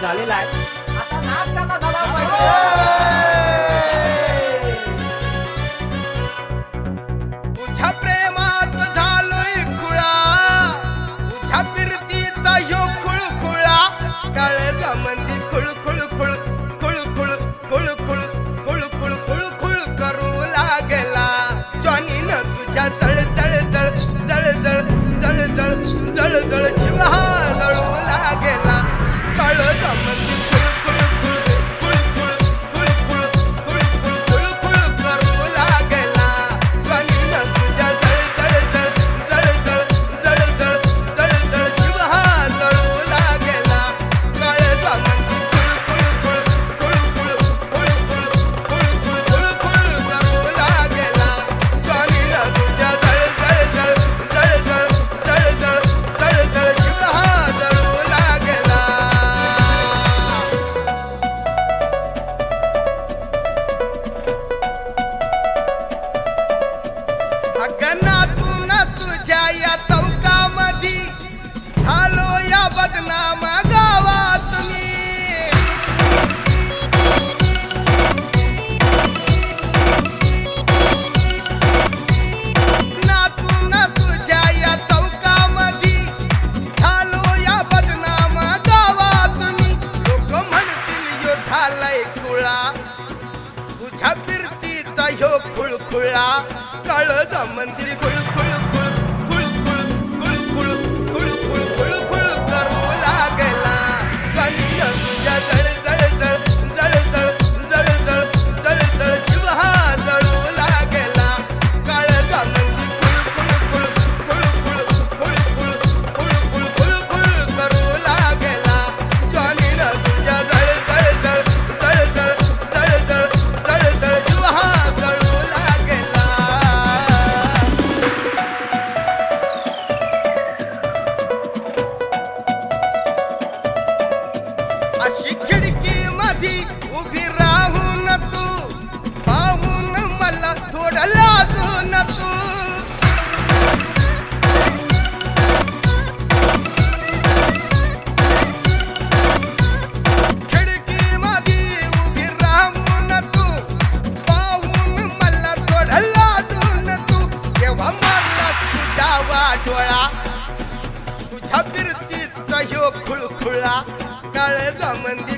झालेला आहे. आता नाच गाता झाला पाहिजे. तुझ्या प्रेमात झालोय खुळा, तुझ्या फिरतीचा ह्यो खुळखुळा, काळजा मंदी खुळखुळ खुळ खुळ खुळ खुळ खुळ खुळ खुळ खुळ खुळ करू लागला. जॉनीनं तुझ्या जळ जळ जळ जळ जळ जळ जळ जळ जळ जीव हा जळू लागला. काळजा मंदी खुळ खुळ खुळ खुळ खुळ खुळ खुळ खुळ खुळ खुळ करू लागला. जॉनीनं तुझ्या जळ जळ जळ जळ जळ जळ जळ जळ जीव हा जळू लागला. काळजा मंदी खुळ खुळ खुळ खुळ खुळ खुळ खुळ खुळ खुळ खुळ करू लागला. जॉनीनं तुझ्या जळ जळ जळ जळ जळ जळ जळ जळ जळ जीव हा जळू लागला. अगनातून तुझ्या या चौकामधी झालो या बदनाम गावात मी. नातून तुझ्या या चौकामधी झालो या बदनाम गावात मी. लोक म्हणतील यो झालाय खुळा, तुझ्या फिरतीचा ह्यो खुळखुळा, काळजा मंदिर खुळ खुळ खुळ खुळ खुळ खुळ खुळ खुळ खुळ खुळ खुळ करू लागला. जॉनीनं तुझ्या जळ जळ जळ जळ जळ जळ जळ जळ जळ जीव हा जळू लागला. काळजा मंदिर खुळ खुळ खुळ खुळ खुळ खुळ खुळ खुळ खुळ खुळ करू लागला. जॉनीनं तुझ्या जळ जळ जळ जळ जळ जळ जळ जळ जळ जीव हा जळू लागला. अशी खिडकी मधी उभी राहून तू पाहून मला थोडं लाजून तू. खिडकी मधी उभी राहून तू पाहून मला थोडं लाजून तू. तेव्हा मला तुझा वाटोळा, तुझ्या फिरतीचा ह्यो खुळखुळा, काळजा मंदी